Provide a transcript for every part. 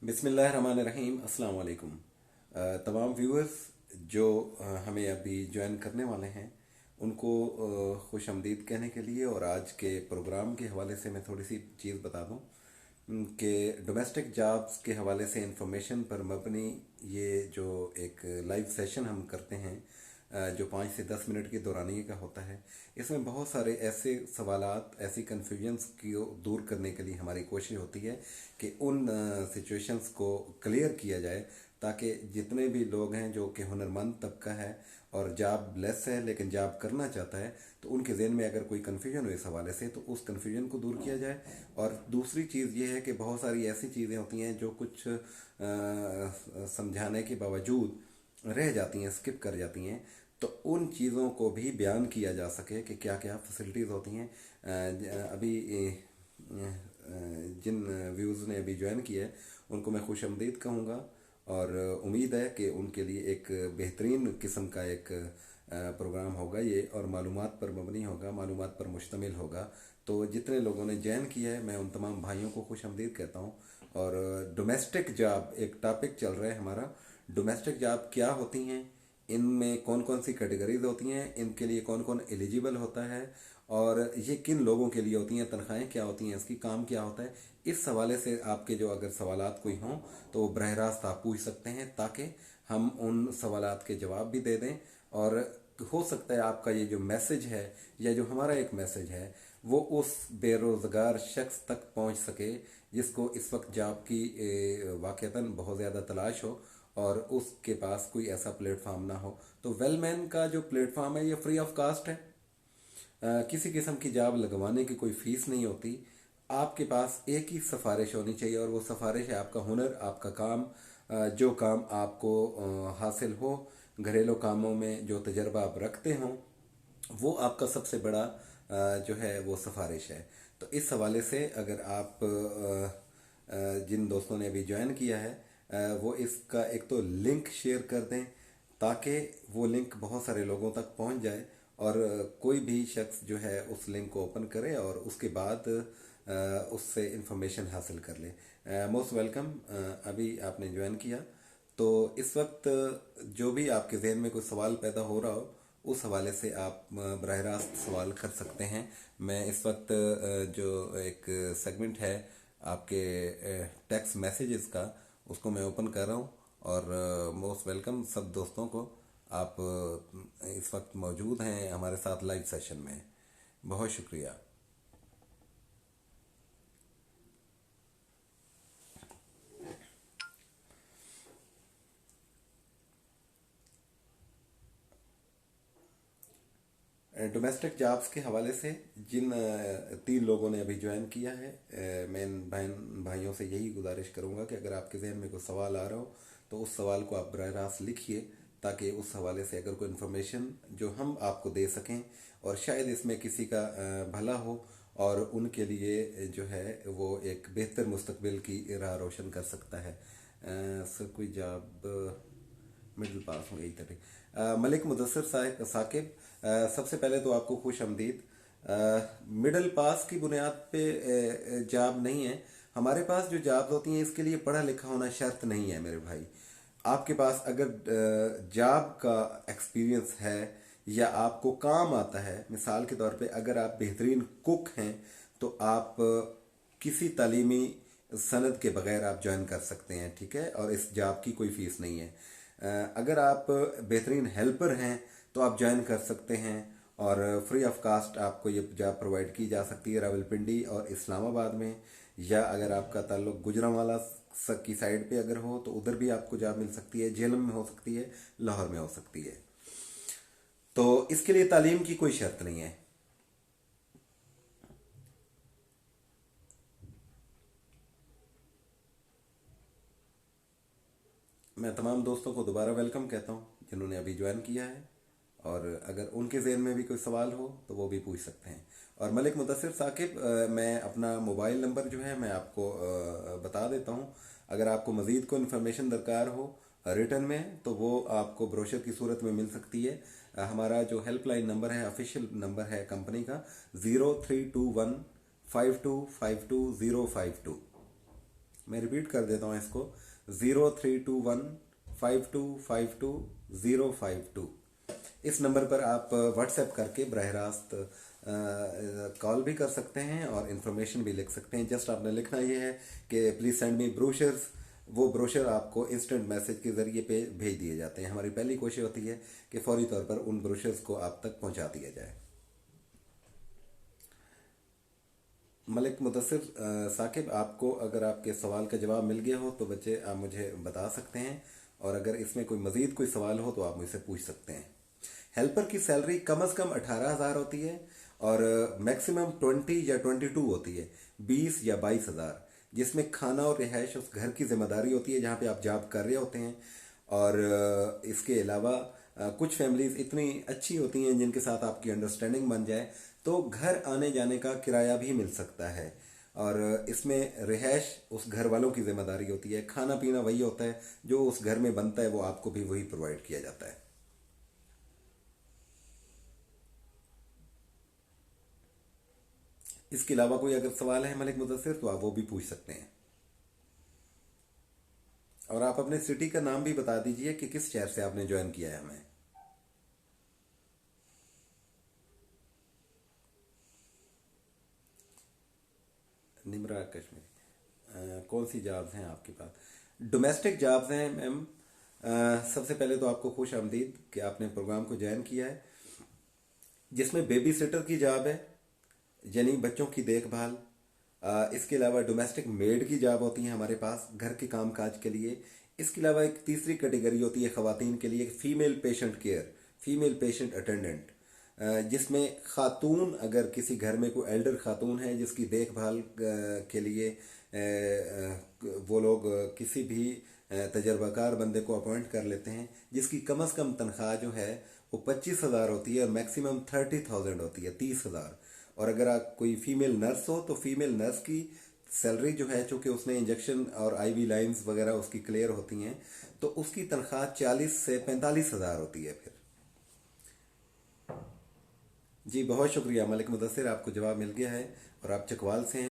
बिस्मिल्लाहिर्रहमानिर्रहीम अस्सलाम वालेकुम। तमाम व्यूअर्स जो हमें अभी ज्वाइन करने वाले हैं उनको खुश आमदीद कहने के लिए और आज के प्रोग्राम के हवाले से मैं थोड़ी सी चीज़ बता दूं कि डोमेस्टिक जॉब्स के हवाले से इंफॉर्मेशन पर मबनी ये जो एक लाइव सेशन हम करते हैं जो 5 से 10 मिनट की दौरानिए का होता है। इसमें बहुत सारे ऐसे सवालात, ऐसी कन्फ्यूजन्स को दूर करने के लिए हमारी कोशिश होती है कि उन सिचुएशंस को क्लियर किया जाए ताकि जितने भी लोग हैं जो कि हुनरमंद तबका है और जॉब लेस है लेकिन जॉब करना चाहता है तो उनके जहन में अगर कोई कन्फ्यूजन हो इस हवाले से तो उस कन्फ्यूजन को दूर किया जाए। और दूसरी चीज़ ये है कि बहुत सारी ऐसी चीज़ें होती हैं जो कुछ समझाने के बावजूद रह जाती हैं, स्किप कर जाती हैं, तो उन चीज़ों को भी बयान किया जा सके कि क्या क्या फैसिलिटीज़ होती हैं। अभी जिन व्यूज़ ने अभी ज्वाइन किया है उनको मैं खुश आमदीद कहूँगा और उम्मीद है कि उनके लिए एक बेहतरीन किस्म का एक प्रोग्राम होगा ये और मालूमात पर मबनी होगा, मालूमात पर मुश्तमिल होगा। तो जितने लोगों ने ज्वाइन किया है मैं उन तमाम भाइयों को खुश आमदीद कहता हूँ। और डोमेस्टिक जॉब एक टॉपिक चल रहा है हमारा। डोमेस्टिक जॉब क्या होती हैं, इनमें कौन कौन सी कैटेगरीज होती हैं, इनके लिए कौन कौन एलिजिबल होता है और ये किन लोगों के लिए होती हैं, तनख्वाहें क्या होती हैं, इसकी काम क्या होता है। इस हवाले से आपके जो अगर सवालात कोई हों तो वो बरह रास्त आप पूछ सकते हैं ताकि हम उन सवालात के जवाब भी दे दें। और हो सकता है आपका ये जो मैसेज है या जो हमारा एक मैसेज है वो उस बेरोज़गार शख्स तक पहुंच सके जिसको इस वक्त जॉब की वाक़तन बहुत ज़्यादा तलाश हो और उसके पास कोई ऐसा प्लेटफॉर्म ना हो। तो वेलमैन का जो प्लेटफॉर्म है ये फ्री ऑफ कास्ट है। किसी किस्म की जॉब लगवाने की कोई फीस नहीं होती। आपके पास एक ही सिफारिश होनी चाहिए और वो सिफारिश है आपका हुनर, आपका काम। जो काम आपको हासिल हो, घरेलू कामों में जो तजर्बा आप रखते हों, वो आपका सबसे बड़ा जो है वो सिफारिश है। तो इस हवाले से अगर आप जिन दोस्तों ने अभी ज्वाइन किया है वो इसका एक तो लिंक शेयर कर दें ताकि वो लिंक बहुत सारे लोगों तक पहुंच जाए और कोई भी शख्स जो है उस लिंक को ओपन करे और उसके बाद उससे इंफॉर्मेशन हासिल कर ले। Most welcome. अभी आपने ज्वाइन किया तो इस वक्त जो भी आपके जहन में कोई सवाल पैदा हो रहा हो उस हवाले से आप बरह रास्त सवाल कर सकते हैं। मैं इस वक्त जो एक सेगमेंट है आपके टेक्स्ट मैसेजेस का उसको मैं ओपन कर रहा हूँ और मोस्ट वेलकम सब दोस्तों को। आप इस वक्त मौजूद हैं हमारे साथ लाइव सेशन में, बहुत शुक्रिया। डोमेस्टिक जॉब्स के हवाले से जिन 3 लोगों ने अभी ज्वाइन किया है मैं इन भाइयों से यही गुजारिश करूंगा कि अगर आपके जहन में कोई सवाल आ रहा हो तो उस सवाल को आप बरह रास्त लिखिए ताकि उस हवाले से अगर कोई इन्फॉर्मेशन जो हम आपको दे सकें और शायद इसमें किसी का भला हो और उनके लिए जो है वो एक बेहतर मुस्तकबिल की राह रोशन कर सकता है। सर कोई जॉब मिडिल पास हो गई तरह। मलिक मुदस्सिर साकिब, सबसे पहले तो आपको खुश आमदीद। मिडिल पास की बुनियाद पे जॉब नहीं है हमारे पास। जो जॉब होती हैं इसके लिए पढ़ा लिखा होना शर्त नहीं है मेरे भाई। आपके पास अगर जॉब का एक्सपीरियंस है या आपको काम आता है, मिसाल के तौर पे अगर आप बेहतरीन कुक हैं तो आप किसी तालीमी सनद के बगैर आप ज्वाइन कर सकते हैं, ठीक है, और इस जॉब की कोई फीस नहीं है। अगर आप बेहतरीन हेल्पर हैं तो आप ज्वाइन कर सकते हैं और फ्री ऑफ कास्ट आपको ये जॉब प्रोवाइड की जा सकती है रावलपिंडी और इस्लामाबाद में। या अगर आपका ताल्लुक गुजरांवाला की साइड पे अगर हो तो उधर भी आपको जॉब मिल सकती है, झेलम में हो सकती है, लाहौर में हो सकती है। तो इसके लिए तालीम की कोई शर्त नहीं है। मैं तमाम दोस्तों को दोबारा वेलकम कहता हूँ जिन्होंने अभी ज्वाइन किया है और अगर उनके जहन में भी कोई सवाल हो तो वो भी पूछ सकते हैं। और मलिक मुदस्सिर साकिब, मैं अपना मोबाइल नंबर जो है मैं आपको बता देता हूँ। अगर आपको मज़ीद को इन्फॉर्मेशन दरकार हो रिटर्न में तो वो आपको ब्रोशर की सूरत में मिल सकती है। हमारा जो हेल्पलाइन नंबर है, ऑफिशियल नंबर है कंपनी का, 0321 5252 052। मैं रिपीट कर देता हूँ इसको, 03215252 इस नंबर पर आप व्हाट्सएप करके बराह रास्त कॉल भी कर सकते हैं और इन्फॉर्मेशन भी लिख सकते हैं। जस्ट आपने लिखना ये है कि प्लीज़ सेंड मी ब्रोशर्स। वो ब्रोशर आपको इंस्टेंट मैसेज के ज़रिए पे भेज दिए जाते हैं। हमारी पहली कोशिश होती है कि फौरी तौर पर उन ब्रोशर्स को आप तक पहुंचा दिया जाए। मलिक मुदस्सिर साकिब, आपको अगर आपके सवाल का जवाब मिल गया हो तो बच्चे आप मुझे बता सकते हैं, और अगर इसमें कोई मज़ीद कोई सवाल हो तो आप मुझसे पूछ सकते हैं। हेल्पर की सैलरी कम अज़ कम 18,000 होती है और मैक्सिमम 20 या 22 होती है, 20 या 22,000, जिसमें खाना और रिहाइश उस घर की जिम्मेदारी होती है जहाँ पे आप जॉब कर रहे होते हैं। और इसके अलावा कुछ फैमिलीज इतनी अच्छी होती हैं जिनके साथ आपकी अंडरस्टैंडिंग बन जाए तो घर आने जाने का किराया भी मिल सकता है। और इसमें रिहाइश उस घर वालों की जिम्मेदारी होती है, खाना पीना वही होता है जो उस घर में बनता है, वो आपको भी वही प्रोवाइड किया जाता है। इसके अलावा कोई अगर सवाल है मलिक मुदस्सिर तो आप वो भी पूछ सकते हैं। और आप अपने सिटी का नाम भी बता दीजिए कि किस शहर से आपने ज्वाइन किया है हमें। निमरा कश्मीर। कौन सी जॉब्स हैं आपके पास? डोमेस्टिक जॉब्स हैं मैम। सबसे पहले तो आपको खुश आमदीद कि आपने प्रोग्राम को ज्वाइन किया है, जिसमें बेबी सिटर की जॉब है, यानी बच्चों की देखभाल। इसके अलावा डोमेस्टिक मेड की जॉब होती है हमारे पास घर के काम काज के लिए। इसके अलावा एक तीसरी कैटेगरी होती है ख़वातीन के लिए, female patient care, female patient attendant, जिसमें खातून, अगर किसी घर में कोई एल्डर खातून है जिसकी देखभाल के लिए वो लोग किसी भी तजर्बाकार बंदे को अपॉइंट कर लेते हैं, जिसकी कम अज़ कम तनख्वाह जो है वो 25,000 होती है और मैक्सिमम 30,000 होती है, 30,000। और अगर आप कोई फीमेल नर्स हो तो फीमेल नर्स की सैलरी जो है, चूँकि उसने इंजेक्शन और आईवी लाइंस वगैरह उसकी क्लियर होती हैं, तो उसकी तनख्वाह 40 से 45,000 होती है फिर। जी बहुत शुक्रिया मलिक मुदस्सिर, आपको जवाब मिल गया है और आप चकवाल से हैं।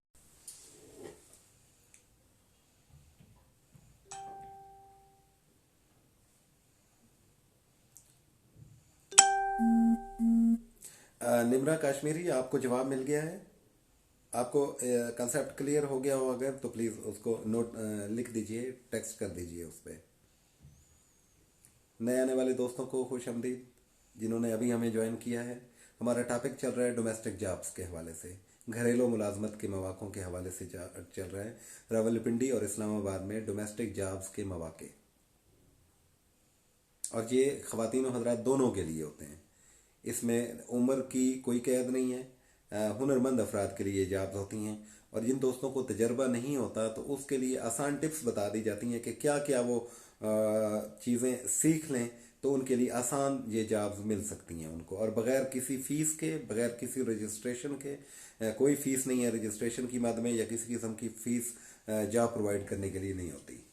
निमरा कश्मीरी, आपको जवाब मिल गया है। आपको कंसेप्ट क्लियर हो गया हो अगर तो प्लीज़ उसको नोट लिख दीजिए, टेक्स्ट कर दीजिए उस पर। नए आने वाले दोस्तों को खुश आमदीद, जिन्होंने अभी हमें ज्वाइन किया है। हमारा टॉपिक चल रहा है डोमेस्टिक जॉब्स के हवाले से, घरेलू मुलाजमत के मौक़ों के हवाले से चल रहा है। रावलपिंडी और इस्लामाबाद में डोमेस्टिक जॉब्स के मौक़े, और ये ख़वातीन और हज़रात दोनों के लिए होते हैं। इसमें उम्र की कोई कैद नहीं है, हुनरमंद अफराद के लिए जॉब्स होती हैं। और जिन दोस्तों को तजर्बा नहीं होता तो उसके लिए आसान टिप्स बता दी जाती हैं कि क्या क्या वो चीज़ें सीख लें तो उनके लिए आसान ये जॉब्स मिल सकती हैं उनको, और बग़ैर किसी फ़ीस के, बग़ैर किसी रजिस्ट्रेशन के। कोई फ़ीस नहीं है रजिस्ट्रेशन की मद में, या किसी किस्म की फ़ीस जॉब प्रोवाइड करने के लिए नहीं होती।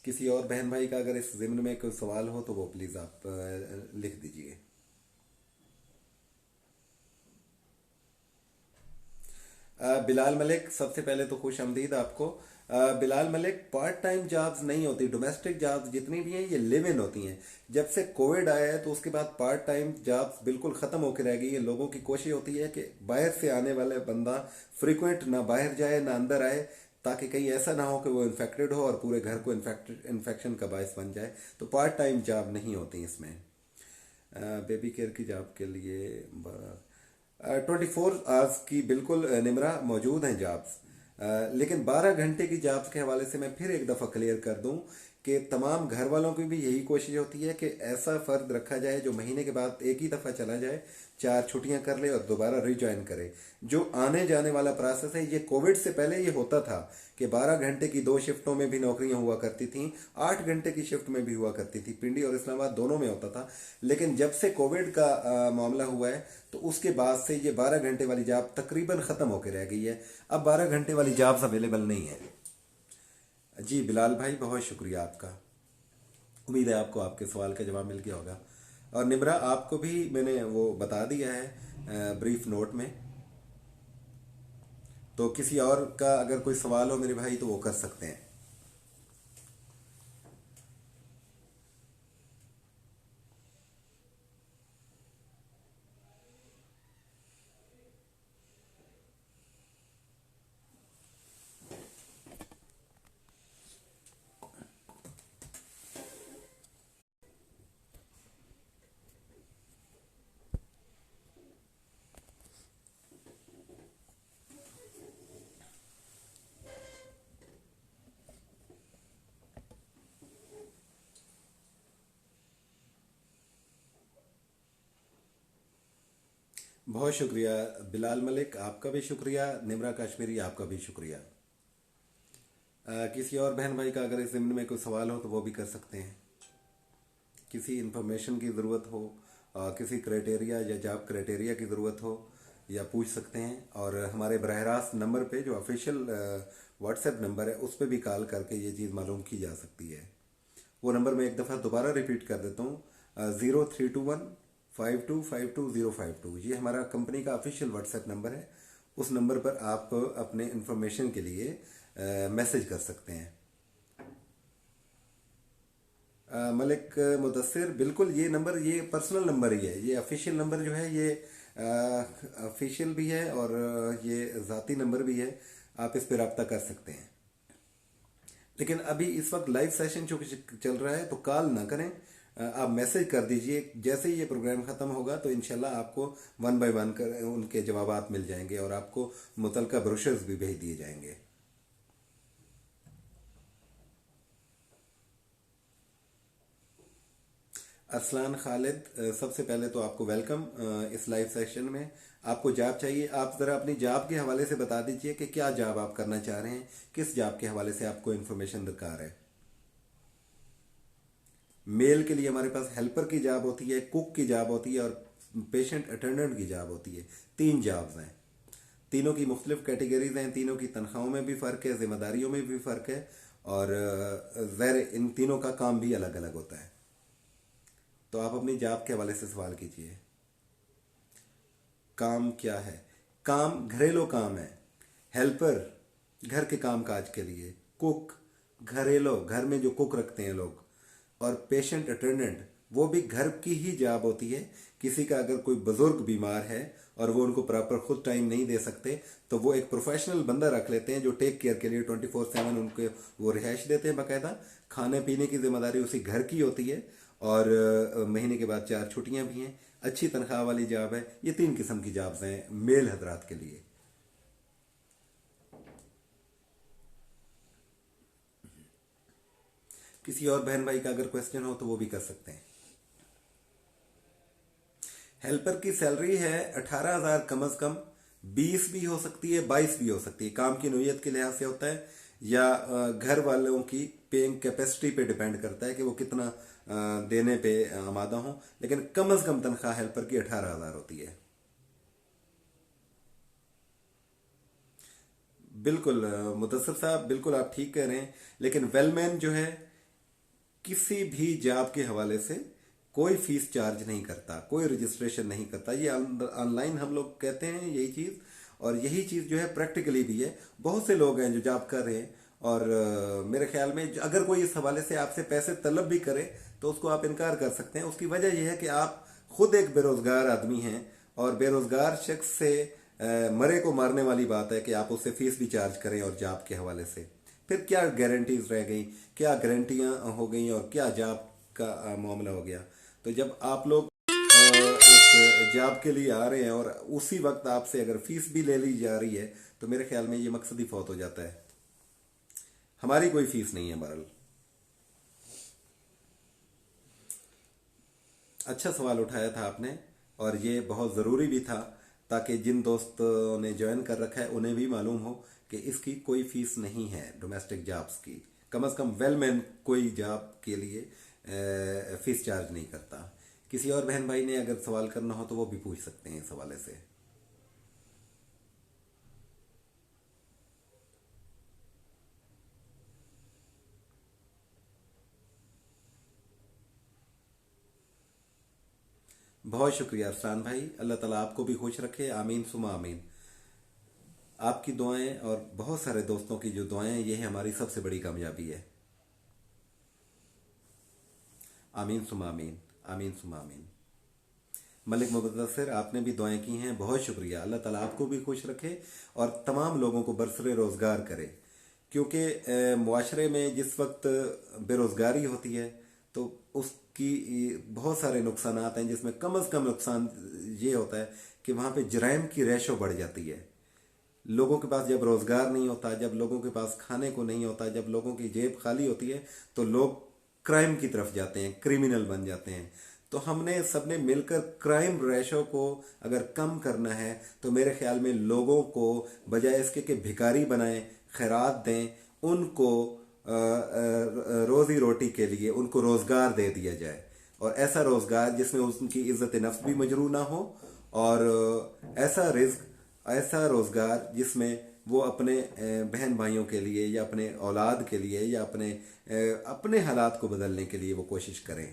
किसी और बहन भाई का अगर इस ज़िम्न में कोई सवाल हो तो वो प्लीज़ आप लिख दीजिए। बिलाल मलिक, सबसे पहले तो खुश आमदीद आपको। Bilal Malik, part time jobs नहीं होती, डोमेस्टिक जॉब्स जितनी भी हैं ये लिव इन होती हैं। जब से कोविड आया है तो उसके बाद पार्ट टाइम जॉब्स बिल्कुल ख़त्म होकर रह गई है। लोगों की कोशिश होती है कि बाहर से आने वाले बंदा फ्रिक्वेंट ना बाहर जाए ना अंदर आए, ताकि कहीं ऐसा ना हो कि वो इन्फेक्टेड हो और पूरे घर को इन्फेक्शन का बायस बन जाए। तो पार्ट टाइम जॉब नहीं होती इसमें। बेबी केयर की जॉब के लिए 24 आवर्स की बिल्कुल निमरा मौजूद हैं जॉब्स, लेकिन 12 घंटे की जॉब्स के हवाले से मैं फिर एक दफ़ा क्लियर कर दूं कि तमाम घर वालों की भी यही कोशिश होती है कि ऐसा फ़र्द रखा जाए जो महीने के बाद एक ही दफ़ा चला जाए, 4 छुट्टियां कर ले और दोबारा रिज्वाइन करे। जो आने जाने वाला प्रोसेस है, ये कोविड से पहले ये होता था कि 12 घंटे की 2 शिफ्टों में भी नौकरियां हुआ करती थीं, 8 घंटे की शिफ्ट में भी हुआ करती थी, पिंडी और इस्लामाबाद दोनों में होता था। लेकिन जब से कोविड का मामला हुआ है तो उसके बाद से ये 12 घंटे वाली जॉब तकरीबन ख़त्म होकर रह गई है। अब 12 घंटे वाली जॉब्स अवेलेबल नहीं है। जी बिलाल भाई, बहुत शुक्रिया आपका। उम्मीद है आपको आपके सवाल का जवाब मिल गया होगा। और निमरा, आपको भी मैंने वो बता दिया है ब्रीफ नोट में। तो किसी और का अगर कोई सवाल हो मेरे भाई तो वो कर सकते हैं। बहुत शुक्रिया बिलाल मलिक, आपका भी शुक्रिया। निमरा कश्मीरी, आपका भी शुक्रिया। किसी और बहन भाई का अगर इस ज़िम्न में कोई सवाल हो तो वो भी कर सकते हैं। किसी इंफॉर्मेशन की ज़रूरत हो, किसी क्राइटेरिया या जॉब क्राइटेरिया की ज़रूरत हो, या पूछ सकते हैं। और हमारे बरह रास्त नंबर पे जो ऑफिशियल व्हाट्सएप नंबर है उस पर भी कॉल करके ये चीज़ मालूम की जा सकती है। वो नंबर मैं एक दफ़ा दोबारा रिपीट कर देता हूँ, 0321 5252 052। ये हमारा कंपनी का ऑफिशियल व्हाट्सएप नंबर है। उस नंबर पर आप अपने इंफॉर्मेशन के लिए मैसेज कर सकते हैं। मलिक मुदस्सिर, बिल्कुल ये नंबर ये पर्सनल नंबर ही है। ये ऑफिशियल नंबर जो है ये ऑफिशियल भी है और ये ज़ाती नंबर भी है। आप इस पर रब्ता कर सकते हैं। लेकिन अभी इस वक्त लाइव सेशन जो चल रहा है तो कॉल ना करें, आप मैसेज कर दीजिए। जैसे ही ये प्रोग्राम ख़त्म होगा तो इंशाल्लाह आपको वन बाय वन कर उनके जवाबात मिल जाएंगे और आपको मुतलका ब्रोशर्स भी भेज दिए जाएंगे। अरसलान खालिद, सबसे पहले तो आपको वेलकम इस लाइव सेशन में। आपको जॉब चाहिए, आप ज़रा अपनी जॉब के हवाले से बता दीजिए कि क्या जॉब आप करना चाह रहे हैं, किस जॉब के हवाले से आपको इन्फॉर्मेशन दरकार है। मेल के लिए हमारे पास हेल्पर की जॉब होती है, कुक की जॉब होती है और पेशेंट अटेंडेंट की जॉब होती है। तीन जॉब्स हैं, तीनों की मुख्तलिफ कैटेगरीज हैं, तीनों की तनख्वाहों में भी फ़र्क है, जिम्मेदारियों में भी फ़र्क है और ज़ैर इन तीनों का काम भी अलग अलग होता है। तो आप अपनी जॉब के हवाले से सवाल कीजिए। काम क्या है? काम घरेलू काम है। हेल्पर घर के काम काज के लिए, कुक घरेलू घर में जो कुक रखते हैं लोग, और पेशेंट अटेंडेंट वो भी घर की ही जॉब होती है। किसी का अगर कोई बुजुर्ग बीमार है और वो उनको प्रॉपर खुद टाइम नहीं दे सकते तो वो एक प्रोफेशनल बंदा रख लेते हैं जो टेक केयर के लिए 24/7 उनको वो रिहाइश देते हैं। बाकायदा खाने पीने की जिम्मेदारी उसी घर की होती है और महीने के बाद 4 छुट्टियां भी हैं। अच्छी तनख्वाह वाली जॉब है। ये 3 किस्म की जॉब्स हैं मेल हजरात के लिए। किसी और बहन भाई का अगर क्वेश्चन हो तो वो भी कर सकते हैं। हेल्पर की सैलरी है 18,000 कम अज कम, 20 भी हो सकती है, 22 भी हो सकती है। काम की नौयत के लिहाज से होता है या घर वालों की पेइंग कैपेसिटी पे डिपेंड करता है कि वो कितना देने पे आमादा हो। लेकिन कम अज कम तनख्वाह हेल्पर की 18,000 होती है। बिल्कुल मुदस्सर साहब, बिल्कुल आप ठीक कह रहे हैं। लेकिन वेलमैन जो है किसी भी जॉब के हवाले से कोई फीस चार्ज नहीं करता, कोई रजिस्ट्रेशन नहीं करता। ये ऑनलाइन हम लोग कहते हैं यही चीज़, और यही चीज़ जो है प्रैक्टिकली भी है। बहुत से लोग हैं जो जॉब कर रहे हैं और मेरे ख्याल में अगर कोई इस हवाले से आपसे पैसे तलब भी करे तो उसको आप इनकार कर सकते हैं। उसकी वजह यह है कि आप खुद एक बेरोजगार आदमी हैं और बेरोजगार शख्स से मरे को मारने वाली बात है कि आप उससे फीस भी चार्ज करें और जॉब के हवाले से। फिर क्या गारंटीज रह गई, क्या गारंटियां हो गई और क्या जॉब का मामला हो गया। तो जब आप लोग एक जॉब के लिए आ रहे हैं और उसी वक्त आपसे अगर फीस भी ले ली जा रही है तो मेरे ख्याल में ये मकसद ही फौत हो जाता है। हमारी कोई फीस नहीं है बहरहाल। अच्छा सवाल उठाया था आपने और ये बहुत ज़रूरी भी था ताकि जिन दोस्तों ने ज्वाइन कर रखा है उन्हें भी मालूम हो कि इसकी कोई फीस नहीं है डोमेस्टिक जॉब्स की। कम अज़ कम वेलमैन कोई जॉब के लिए फीस चार्ज नहीं करता। किसी और बहन भाई ने अगर सवाल करना हो तो वो भी पूछ सकते हैं इस हवाले से। बहुत शुक्रिया अरसान भाई, अल्लाह ताला आपको भी खुश रखे, आमीन सुमा आमीन। आपकी दुआएं और बहुत सारे दोस्तों की जो दुआएं हैं, ये है हमारी सबसे बड़ी कामयाबी है। आमीन सुमा आमीन। आमीन सुमा आमीन। मलिक मुदस्सिर, आपने भी दुआएं की हैं, बहुत शुक्रिया। अल्लाह ताला आपको भी खुश रखे और तमाम लोगों को बरसरे रोज़गार करे। क्योंकि मुआशरे में जिस वक्त बेरोज़गारी होती है तो उसकी बहुत सारे नुकसानात हैं, जिसमें कम अज़ कम नुकसान ये होता है कि वहाँ पे जराइम की रेशो बढ़ जाती है। लोगों के पास जब रोज़गार नहीं होता, जब लोगों के पास खाने को नहीं होता, जब लोगों की जेब खाली होती है, तो लोग क्राइम की तरफ जाते हैं, क्रिमिनल बन जाते हैं। तो हमने सबने मिलकर क्राइम रेशो को अगर कम करना है तो मेरे ख्याल में लोगों को बजाय इसके कि भिखारी बनाएं, खैरात दें, उनको रोज़ी रोटी के लिए उनको रोज़गार दे दिया जाए। और ऐसा रोज़गार जिसमें उनकी इज़्ज़त नफ्स भी मजरू ना हो, और ऐसा रिज्क, ऐसा रोज़गार जिसमें वो अपने बहन भाइयों के लिए या अपने औलाद के लिए या अपने हालात को बदलने के लिए वो कोशिश करें।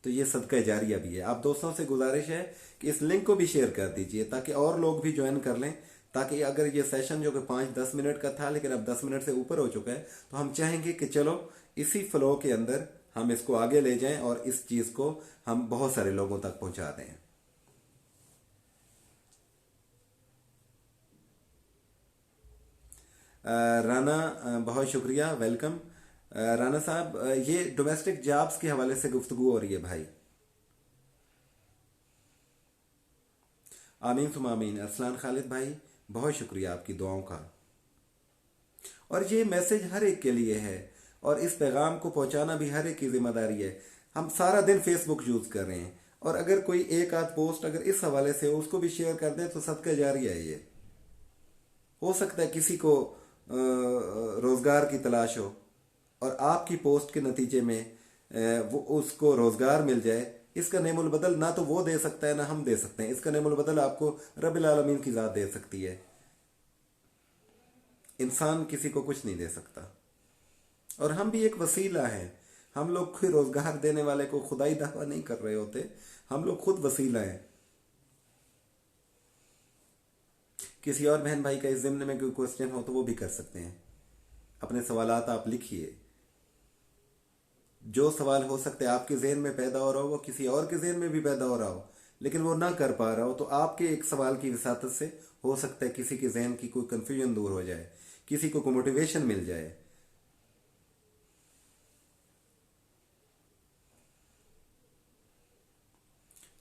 तो ये सदका जारिया भी है। आप दोस्तों से गुजारिश है कि इस लिंक को भी शेयर कर दीजिए ताकि और लोग भी ज्वाइन कर लें, ताकि अगर ये सेशन जो कि 5-10 मिनट का था लेकिन अब 10 मिनट से ऊपर हो चुका है, तो हम चाहेंगे कि चलो इसी फ्लो के अंदर हम इसको आगे ले जाएं और इस चीज़ को हम बहुत सारे लोगों तक पहुंचा दें। राना, बहुत शुक्रिया, वेलकम। राना साहब, ये डोमेस्टिक जॉब्स के हवाले से गुफ्तगू हो रही है भाई। आमीन तुम आमीन। अरसलान खालिद भाई, बहुत शुक्रिया आपकी दुआओं का। और ये मैसेज हर एक के लिए है और इस पैगाम को पहुंचाना भी हर एक की जिम्मेदारी है। हम सारा दिन फेसबुक यूज़ कर रहे हैं और अगर कोई एक आध पोस्ट अगर इस हवाले से हो उसको भी शेयर कर दें तो सदका जारिया है ये। हो सकता है किसी को रोज़गार की तलाश हो और आपकी पोस्ट के नतीजे में वो उसको रोज़गार मिल जाए। इसका नेमुल बदल ना तो वो दे सकता है ना हम दे सकते हैं। इसका नेमुल बदल आपको रब्बिल आलमीन की ज़ात दे सकती है। इंसान किसी को कुछ नहीं दे सकता और हम भी एक वसीला हैं। हम लोग कोई रोज़गार देने वाले को खुदाई दावा नहीं कर रहे होते, हम लोग खुद वसीला हैं। किसी और बहन भाई का इस ज़िम्न में कोई क्वेश्चन हो तो वो भी कर सकते हैं। अपने सवालात आप लिखिए। जो सवाल हो सकते हैं आपके जहन में पैदा हो रहा हो, वो किसी और के जहन में भी पैदा हो रहा हो लेकिन वो ना कर पा रहा हो, तो आपके एक सवाल की विसातत से हो सकता है किसी के जहन की कोई कन्फ्यूजन दूर हो जाए, किसी को कोई मोटिवेशन मिल जाए।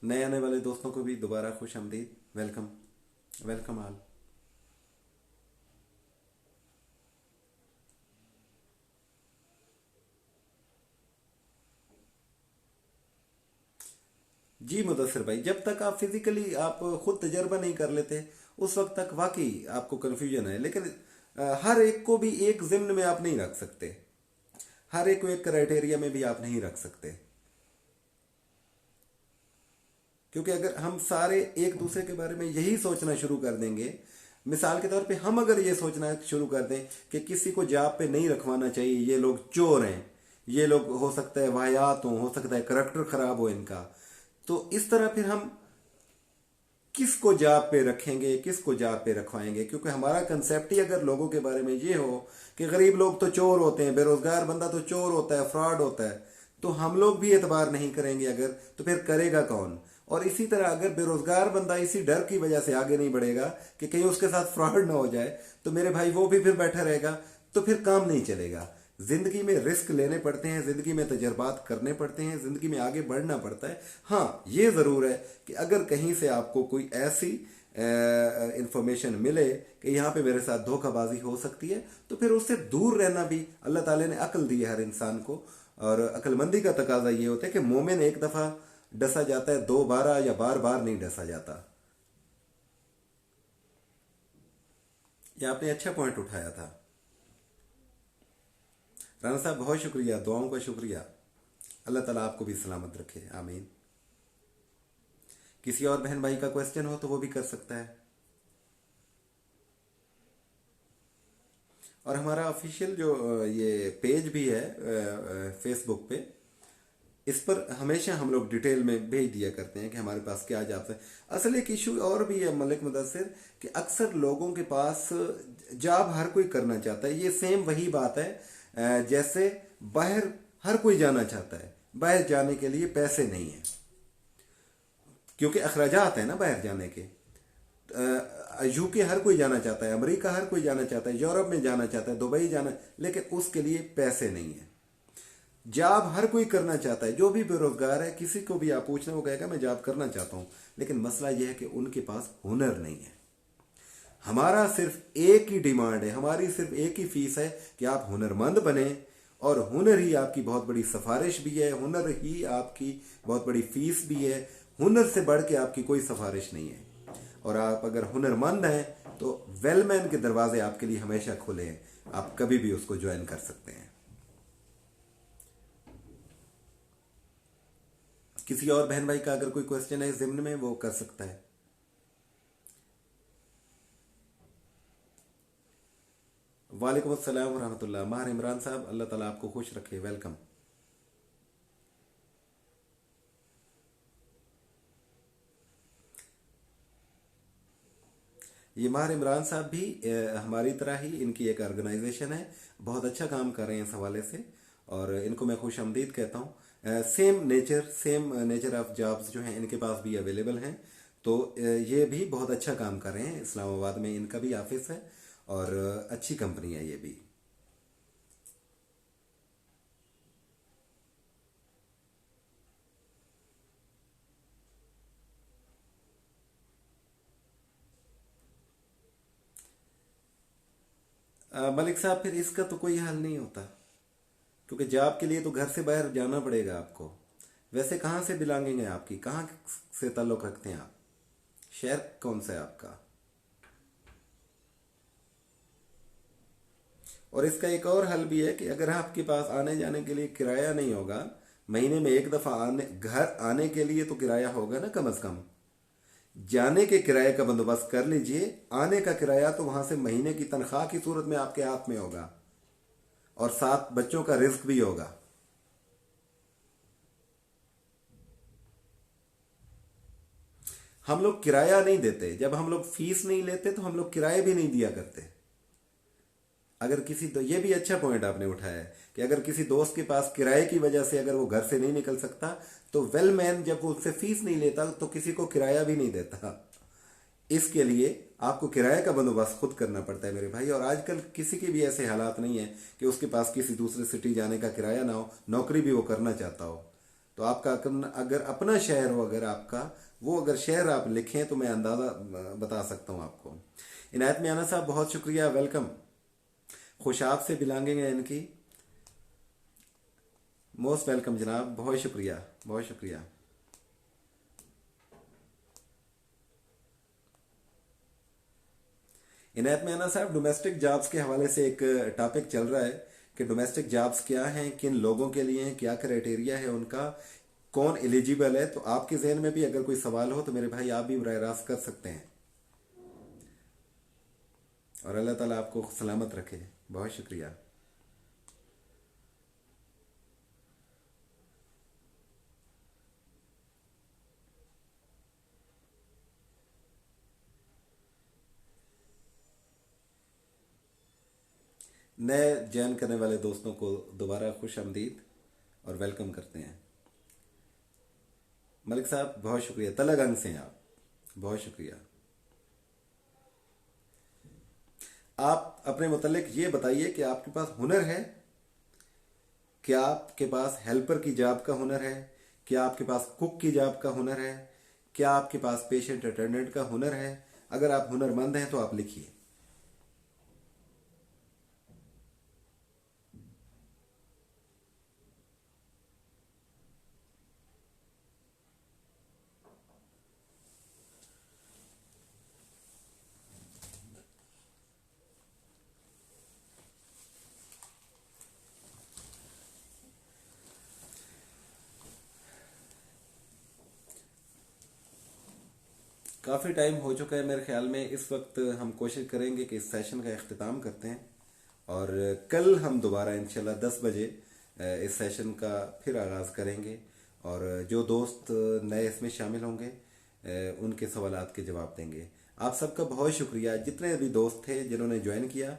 नए आने वाले दोस्तों को भी दोबारा खुश आमदीद, वेलकम, वेलकम ऑल। जी मुदस्सिर भाई, जब तक आप फिजिकली आप खुद तजर्बा नहीं कर लेते उस वक्त तक वाकई आपको कन्फ्यूजन है। लेकिन हर एक को भी एक जिम्न में आप नहीं रख सकते, हर एक को एक क्राइटेरिया में भी आप नहीं रख सकते। क्योंकि अगर हम सारे एक दूसरे के बारे में यही सोचना शुरू कर देंगे, मिसाल के तौर पे हम अगर ये सोचना शुरू कर दें कि किसी को जॉब पे नहीं रखवाना चाहिए, ये लोग चोर हैं, ये लोग हो सकता है वाहियात हो सकता है करैक्टर खराब हो इनका, तो इस तरह फिर हम किसको जॉब पे रखेंगे, किसको जॉब पे रखवाएंगे? क्योंकि हमारा कंसेप्ट ही अगर लोगों के बारे में ये हो कि गरीब लोग तो चोर होते हैं, बेरोजगार बंदा तो चोर होता है, फ्रॉड होता है, तो हम लोग भी एतबार नहीं करेंगे अगर, तो फिर करेगा कौन? और इसी तरह अगर बेरोजगार बंदा इसी डर की वजह से आगे नहीं बढ़ेगा कि कहीं उसके साथ फ्रॉड ना हो जाए, तो मेरे भाई वो भी फिर बैठा रहेगा, तो फिर काम नहीं चलेगा। जिंदगी में रिस्क लेने पड़ते हैं, जिंदगी में तजर्बात करने पड़ते हैं, जिंदगी में आगे बढ़ना पड़ता है। हाँ, ये ज़रूर है कि अगर कहीं से आपको कोई ऐसी इंफॉर्मेशन मिले कि यहाँ पे मेरे साथ धोखाबाजी हो सकती है, तो फिर उससे दूर रहना भी, अल्लाह ताला ने अक्ल दी है हर इंसान को, और अक्लमंदी का तकाजा ये होता है कि मोमिन एक दफ़ा डसा जाता है, दोबारा या बार बार नहीं डसा जाता। ये आपने अच्छा पॉइंट उठाया था राना साहब, बहुत शुक्रिया, दुआओं का शुक्रिया। अल्लाह ताला आपको भी सलामत रखे, आमीन। किसी और बहन भाई का क्वेश्चन हो तो वो भी कर सकता है। और हमारा ऑफिशियल जो ये पेज भी है फेसबुक पे, इस पर हमेशा हम लोग डिटेल में भेज दिया करते हैं कि हमारे पास क्या जॉब्स है। असल एक इशू और भी है मलिक मुदस्सिर कि अक्सर लोगों के पास जॉब हर कोई करना चाहता है। ये सेम वही बात है जैसे बाहर हर कोई जाना चाहता है, बाहर जाने के लिए पैसे नहीं है क्योंकि अखराजात है ना बाहर जाने के। यूके हर कोई जाना चाहता है, अमेरिका हर कोई जाना चाहता है, यूरोप में जाना चाहता है, दुबई जाना, लेकिन उसके लिए पैसे नहीं है। जॉब हर कोई करना चाहता है, जो भी बेरोजगार है किसी को भी आप पूछना वो कहेगा मैं जॉब करना चाहता हूं, लेकिन मसला यह है कि उनके पास हुनर नहीं है। हमारा सिर्फ एक ही डिमांड है, हमारी सिर्फ एक ही फीस है कि आप हुनरमंद बने, और हुनर ही आपकी बहुत बड़ी सिफारिश भी है, हुनर ही आपकी बहुत बड़ी फीस भी है। हुनर से बढ़ के आपकी कोई सिफारिश नहीं है। और आप अगर हुनरमंद हैं तो वेलमैन के दरवाजे आपके लिए हमेशा खुले हैं, आप कभी भी उसको ज्वाइन कर सकते हैं। किसी और बहन भाई का अगर कोई क्वेश्चन है इस जिम्न में वो कर सकता है। वालेकुम अस्सलाम वरहमतुल्लाह। माहिर इमरान साहब, अल्लाह ताला आपको खुश रखे, वेलकम। ये माहिर इमरान साहब भी हमारी तरह ही इनकी एक ऑर्गेनाइजेशन है, बहुत अच्छा काम कर रहे हैं इस हवाले से, और इनको मैं खुश आमदीद कहता हूँ। सेम नेचर ऑफ जॉब्स जो हैं इनके पास भी अवेलेबल हैं। तो ये भी बहुत अच्छा काम कर रहे हैं। इस्लामाबाद में इनका भी ऑफिस है और अच्छी कंपनी है ये भी। मलिक साहब, फिर इसका तो कोई हल नहीं होता क्योंकि जॉब के लिए तो घर से बाहर जाना पड़ेगा आपको। वैसे कहाँ से बिलोंगिंग है आपकी, कहाँ से ताल्लुक़ रखते हैं आप, शहर कौन सा है आपका? और इसका एक और हल भी है कि अगर आपके पास आने जाने के लिए किराया नहीं होगा, महीने में एक दफ़ा आने घर आने के लिए तो किराया होगा ना कम से कम। जाने के किराए का बंदोबस्त कर लीजिए, आने का किराया तो वहां से महीने की तनख्वाह की सूरत में आपके हाथ में होगा, और साथ बच्चों का रिस्क भी होगा। हम लोग किराया नहीं देते, जब हम लोग फीस नहीं लेते तो हम लोग किराए भी नहीं दिया करते। अगर किसी तो ये भी अच्छा पॉइंट आपने उठाया है कि अगर किसी दोस्त के पास किराए की वजह से अगर वो घर से नहीं निकल सकता तो वेल मैन जब वो उससे फीस नहीं लेता तो किसी को किराया भी नहीं देता। इसके लिए आपको किराए का बंदोबस्त खुद करना पड़ता है मेरे भाई। और आजकल किसी के भी ऐसे हालात नहीं है कि उसके पास किसी दूसरे सिटी जाने का किराया ना हो, नौकरी भी वो करना चाहता हो। तो आपका अगर अपना शहर हो, अगर आपका वो अगर शहर आप लिखें तो मैं अंदाज़ा बता सकता हूँ आपको। इनायत मियाना साहब, बहुत शुक्रिया, वेलकम। खुशाब से बिलोंगिंग है इनकी। मोस्ट वेलकम जनाब, बहुत शुक्रिया, बहुत शुक्रिया। इनायत मियाना साहब, डोमेस्टिक जॉब्स के हवाले से एक टॉपिक चल रहा है कि डोमेस्टिक जॉब्स क्या हैं, किन लोगों के लिए हैं, क्या क्राइटेरिया है उनका, कौन एलिजिबल है। तो आपके जहन में भी अगर कोई सवाल हो तो मेरे भाई आप भी बराह रास्त कर सकते हैं। और अल्लाह ताला आपको सलामत रखे, बहुत शुक्रिया। नए ज्वाइन करने वाले दोस्तों को दोबारा खुश आमदीद और वेलकम करते हैं। मलिक साहब, बहुत शुक्रिया, तलागंग से हैं आप, बहुत शुक्रिया। आप अपने मुतल्लिक ये बताइए कि आपके पास हुनर है, क्या आपके पास हेल्पर की जॉब का हुनर है, क्या आपके पास कुक की जॉब का हुनर है, क्या आपके पास पेशेंट अटेंडेंट का हुनर है? अगर आप हुनरमंद हैं तो आप लिखिए। काफ़ी टाइम हो चुका है मेरे ख्याल में। इस वक्त हम कोशिश करेंगे कि इस सेशन का अख्तिताम करते हैं, और कल हम दोबारा इंशाल्लाह 10 बजे इस सेशन का फिर आगाज़ करेंगे। और जो दोस्त नए इसमें शामिल होंगे उनके सवालात के जवाब देंगे। आप सबका बहुत शुक्रिया, जितने भी दोस्त थे जिन्होंने ज्वाइन किया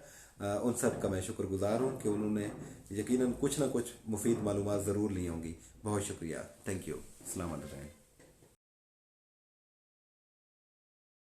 उन सब का मैं शुक्रगुजार हूँ कि उन्होंने यकीनन कुछ ना कुछ मुफीद मालूमात ज़रूर ली होंगी। बहुत शुक्रिया, थैंक यू, अस्सलाम वालेकुम।